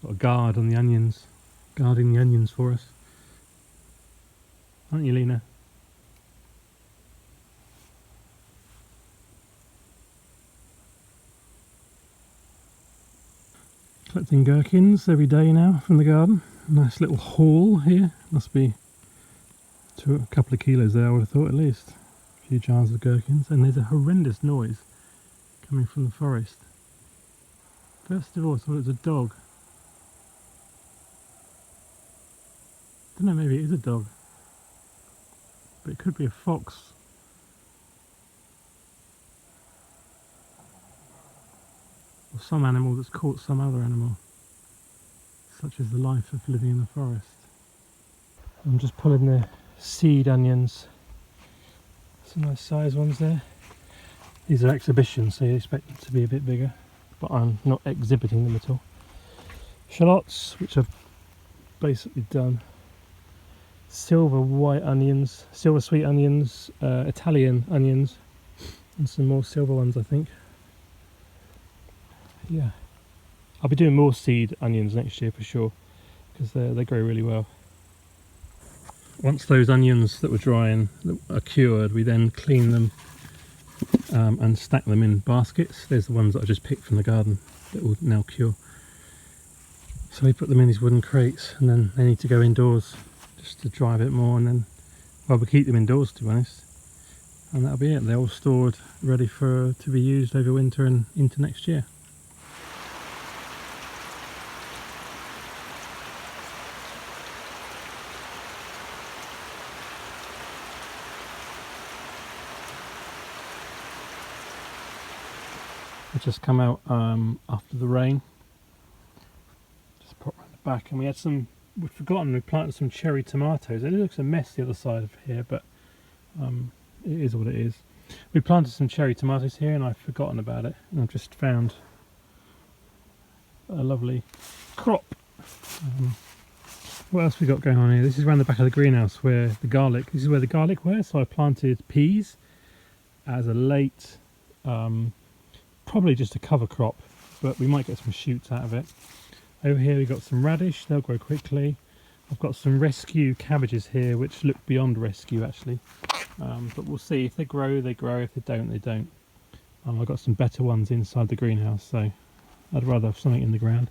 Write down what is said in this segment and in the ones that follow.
Got a guard on the onions, guarding the onions for us. Aren't you, Lina? Collecting gherkins every day now from the garden. Nice little haul here. Must be a couple of kilos there, I would have thought, at least. A few jars of gherkins. And there's a horrendous noise coming from the forest. First of all, I thought it was a dog. I don't know, maybe it is a dog. But it could be a fox. Or some animal that's caught some other animal. Such is the life of living in the forest. I'm just pulling the seed onions. Some nice size ones there. These are exhibitions, so you expect them to be a bit bigger, but I'm not exhibiting them at all. Shallots, which I've basically done. Silver white onions, silver sweet onions, Italian onions, and some more silver ones, I think. Yeah, I'll be doing more seed onions next year for sure, because they grow really well. Once those onions that were drying are cured, we then clean them and stack them in baskets. There's the ones that I just picked from the garden that will now cure. So we put them in these wooden crates, and then they need to go indoors just to dry a bit more, and then, well, we keep them indoors, to be honest, and that'll be it. They're all stored ready to be used over winter and into next year. Just come out after the rain. Just pop around the back, and we'd forgotten we planted some cherry tomatoes. It looks a mess the other side of here, but it is what it is. We planted some cherry tomatoes here, and I've forgotten about it, and I've just found a lovely crop. What else we got going on here? This is around the back of the greenhouse where the garlic. This is where the garlic were. So I planted peas as a late. Probably just a cover crop, but we might get some shoots out of it. Over here we've got some radish, they'll grow quickly. I've got some rescue cabbages here which look beyond rescue actually, but we'll see. If they grow, they grow. If they don't, they don't. I've got some better ones inside the greenhouse, so I'd rather have something in the ground.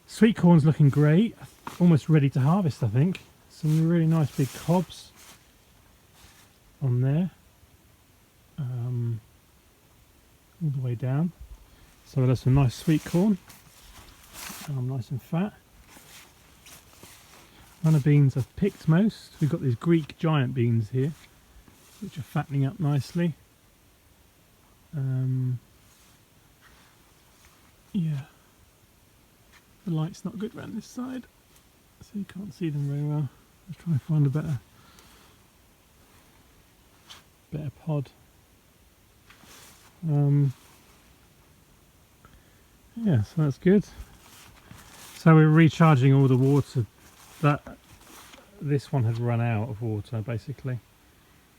Sweet corn's looking great, almost ready to harvest I think. Some really nice big cobs on there. All the way down, so there's some nice sweet corn, nice and fat. Runner beans I've picked most. We've got these Greek giant beans here which are fattening up nicely. Yeah, the light's not good around this side, so you can't see them very well. Let's try and find a better pod. Yeah, so that's good. So we're recharging all the water. This one had run out of water basically,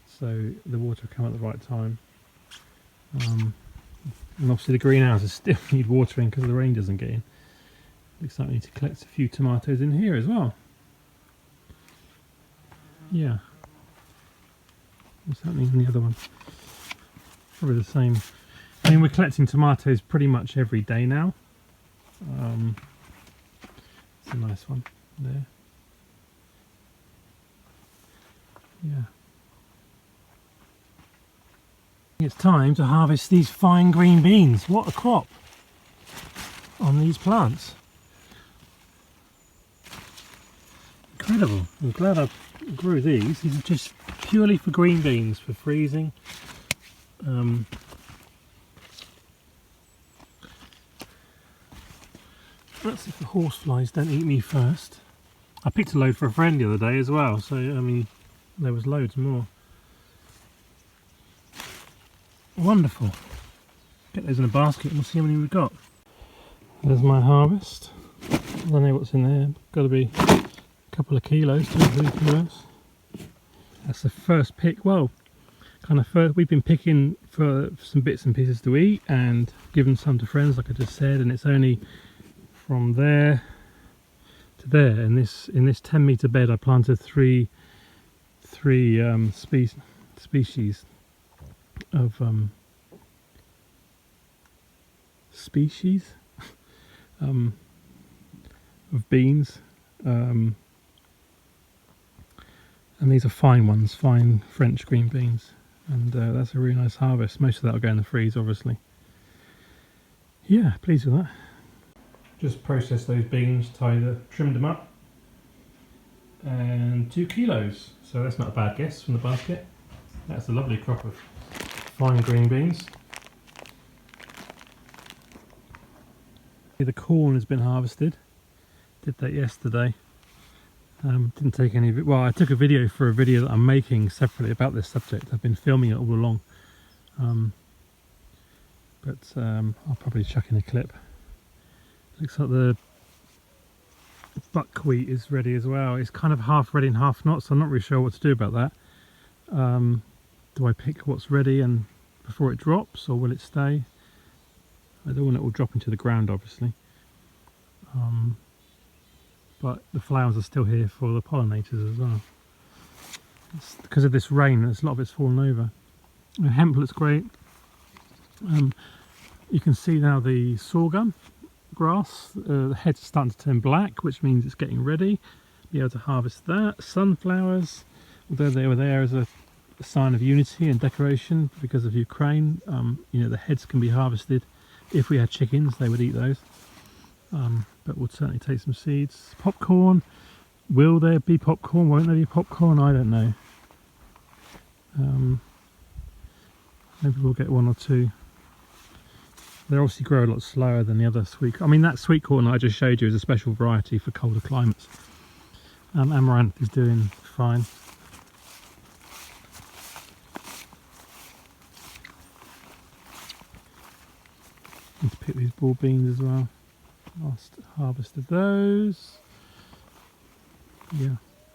so the water will come at the right time. And obviously the greenhouses still need watering because the rain doesn't get in. Looks like we need to collect a few tomatoes in here as well. Yeah. What's happening in the other one? Probably the same. I mean, we're collecting tomatoes pretty much every day now. It's a nice one there. Yeah. It's time to harvest these fine green beans. What a crop on these plants. Incredible. I'm glad I grew these. These are just purely for green beans, for freezing. That's if the horseflies don't eat me first. I picked a load for a friend the other day as well, so I mean there was loads more. Wonderful. Get those in a basket and we'll see how many we've got. There's my harvest. I don't know what's in there. Got to be a couple of kilos, 2 or 3 kilos. That's the first pick. Well, we've been picking for some bits and pieces to eat and given some to friends like I just said, and it's only from there to there. In this 10-meter bed, I planted three species of of beans, and these are fine ones, fine French green beans, and that's a really nice harvest. Most of that will go in the freeze, obviously. Yeah, pleased with that. Just processed those beans, trimmed them up, and 2 kilos. So that's not a bad guess from the basket. That's a lovely crop of fine green beans. The corn has been harvested. Did that yesterday. Didn't take any. Well, I took a video for a video that I'm making separately about this subject. I've been filming it all along, but I'll probably chuck in a clip. Looks like the buckwheat is ready as well. It's kind of half ready and half not, so I'm not really sure what to do about that. Do I pick what's ready and before it drops, or will it stay? I don't want it all drop into the ground, obviously. But the flowers are still here for the pollinators as well. It's because of this rain, a lot of it's fallen over. The hemp looks great. You can see now the sorghum grass, the heads are starting to turn black, which means it's getting ready. Be able to harvest that. Sunflowers, although they were there as a sign of unity and decoration because of Ukraine, you know, the heads can be harvested. If we had chickens, they would eat those. But we'll certainly take some seeds. Popcorn. Will there be popcorn? Won't there be popcorn? I don't know. Maybe we'll get 1 or 2. They obviously grow a lot slower than the other sweet. I mean, that sweet corn I just showed you is a special variety for colder climates. Amaranth is doing fine. Need to pick these ball beans as well. Last harvested those. Yeah.